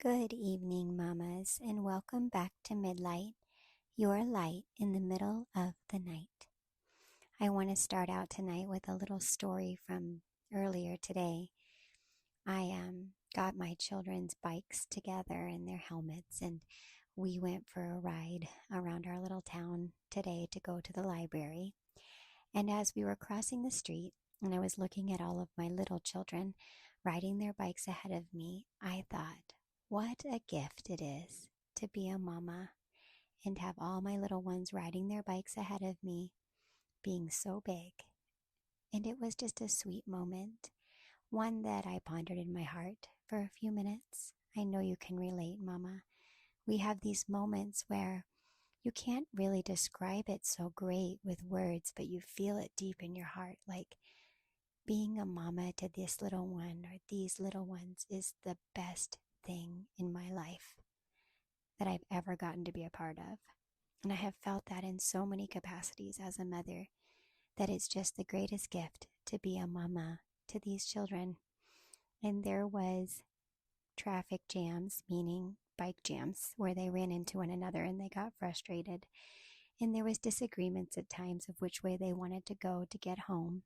Good evening, mamas, and welcome back to Midlight, your light in the middle of the night. I want to start out tonight with a little story from earlier today. I got my children's bikes together and their helmets, and we went for a ride around our little town today to go to the library. And as we were crossing the street, and I was looking at all of my little children riding their bikes ahead of me, I thought, what a gift it is to be a mama and have all my little ones riding their bikes ahead of me, being so big. And it was just a sweet moment, one that I pondered in my heart for a few minutes. I know you can relate, mama. We have these moments where you can't really describe it so great with words, but you feel it deep in your heart, like being a mama to this little one or these little ones is the best thing in my life that I've ever gotten to be a part of. And I have felt that in so many capacities as a mother, that it's just the greatest gift to be a mama to these children. And there was traffic jams, meaning bike jams, where they ran into one another and they got frustrated. And there was disagreements at times of which way they wanted to go to get home.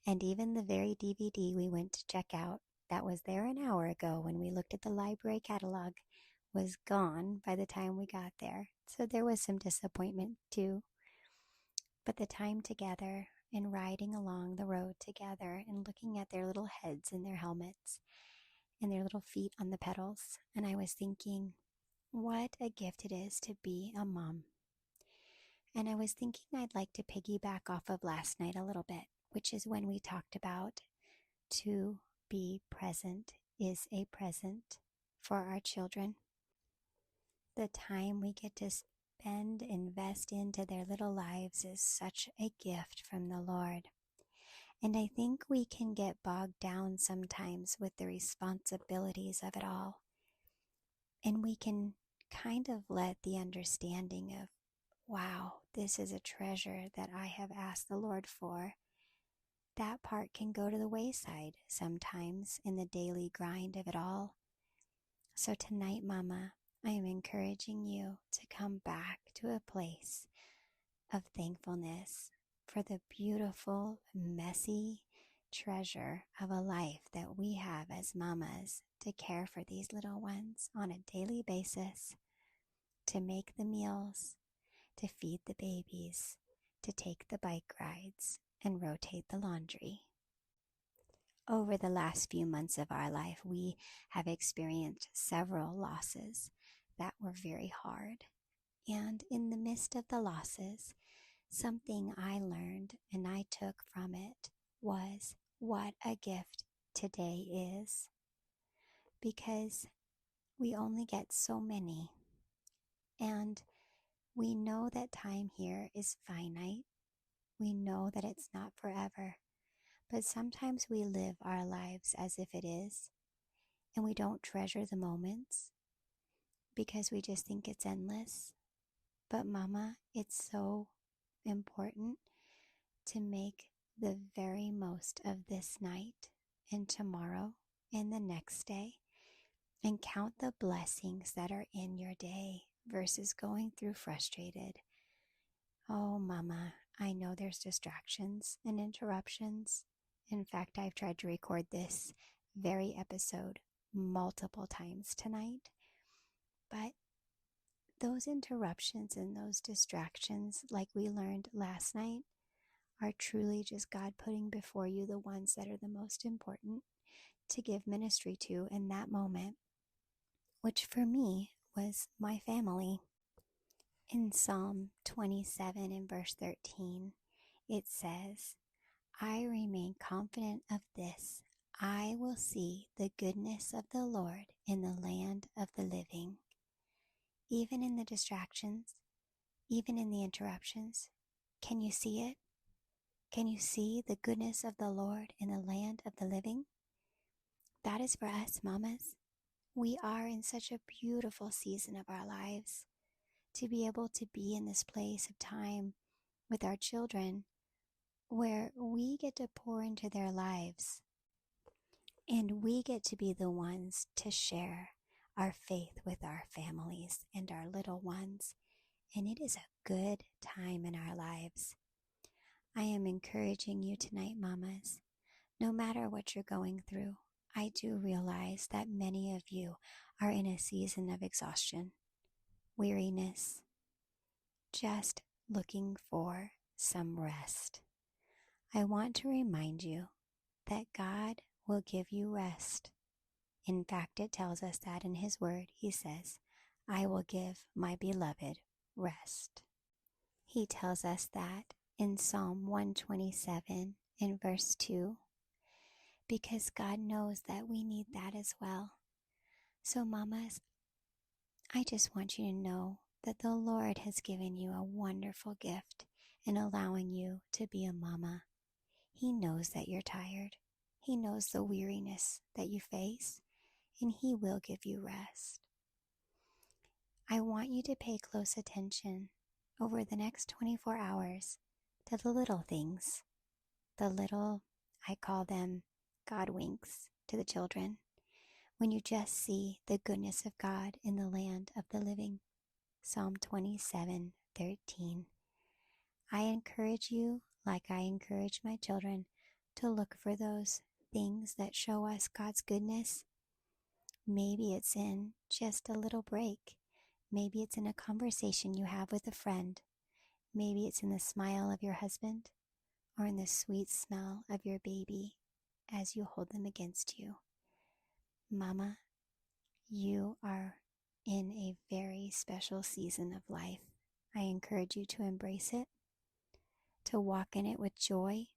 And even the very DVD we went to check out that was there an hour ago when we looked at the library catalog was gone by the time we got there. So there was some disappointment too. But the time together and riding along the road together and looking at their little heads in their helmets and their little feet on the pedals, and I was thinking, what a gift it is to be a mom. And I was thinking I'd like to piggyback off of last night a little bit, which is when we talked about to be present is a present for our children. The time we get to spend, invest into their little lives is such a gift from the Lord. And I think we can get bogged down sometimes with the responsibilities of it all. And we can kind of let the understanding of, wow, this is a treasure that I have asked the Lord for, that part can go to the wayside sometimes in the daily grind of it all. So tonight, Mama, I am encouraging you to come back to a place of thankfulness for the beautiful, messy treasure of a life that we have as mamas to care for these little ones on a daily basis, to make the meals, to feed the babies, to take the bike rides, and rotate the laundry. Over the last few months of our life, we have experienced several losses that were very hard. And in the midst of the losses, something I learned and I took from it was what a gift today is. Because we only get so many. And we know that time here is finite. We know that it's not forever. But sometimes we live our lives as if it is, and we don't treasure the moments because we just think it's endless. But Mama, it's so important to make the very most of this night and tomorrow and the next day, and count the blessings that are in your day versus going through frustrated. Oh, Mama, I know there's distractions and interruptions. In fact, I've tried to record this very episode multiple times tonight. But those interruptions and those distractions, like we learned last night, are truly just God putting before you the ones that are the most important to give ministry to in that moment, which for me was my family. In Psalm 27 and verse 13, it says, I remain confident of this. I will see the goodness of the Lord in the land of the living. Even in the distractions, even in the interruptions, can you see it? Can you see the goodness of the Lord in the land of the living? That is for us, mamas. We are in such a beautiful season of our lives to be able to be in this place of time with our children where we get to pour into their lives. And we get to be the ones to share our faith with our families and our little ones. And it is a good time in our lives. I am encouraging you tonight, mamas. No matter what you're going through, I do realize that many of you are in a season of exhaustion, weariness, just looking for some rest. I want to remind you that God will give you rest. In fact, it tells us that in His Word. He says, I will give my beloved rest. He tells us that in Psalm 127 in verse 2, because God knows that we need that as well. So mamas, I just want you to know that the Lord has given you a wonderful gift in allowing you to be a mama. He knows that you're tired. He knows the weariness that you face, and He will give you rest. I want you to pay close attention over the next 24 hours to the little things, the little, I call them God winks to the children, when you just see the goodness of God in the land of the living. Psalm 27:13. I encourage you, like I encourage my children, to look for those things that show us God's goodness. Maybe it's in just a little break. Maybe it's in a conversation you have with a friend. Maybe it's in the smile of your husband or in the sweet smell of your baby as you hold them against you. Mama, you are in a very special season of life. I encourage you to embrace it, to walk in it with joy,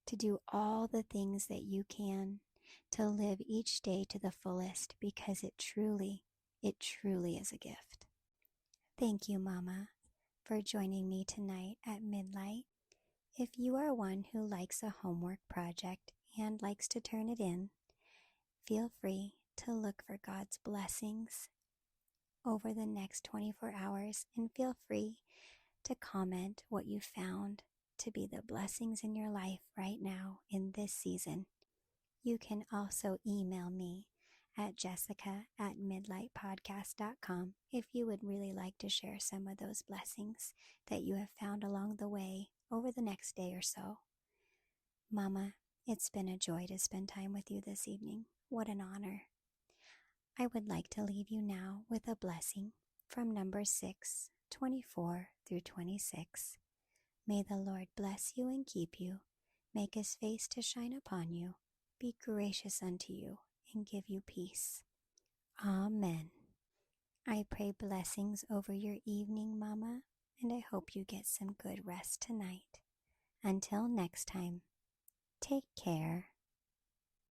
to do all the things that you can, to live each day to the fullest, because it truly is a gift. Thank you, Mama, for joining me tonight at Midlight. If you are one who likes a homework project and likes to turn it in, feel free to look for God's blessings over the next 24 hours and feel free to comment what you found to be the blessings in your life right now in this season. You can also email me at jessica@midlightpodcast.com if you would really like to share some of those blessings that you have found along the way over the next day or so. Mama, it's been a joy to spend time with you this evening. What an honor. I would like to leave you now with a blessing from Numbers 6:24-26. May the Lord bless you and keep you, make His face to shine upon you, be gracious unto you, and give you peace. Amen. I pray blessings over your evening, Mama, and I hope you get some good rest tonight. Until next time, take care.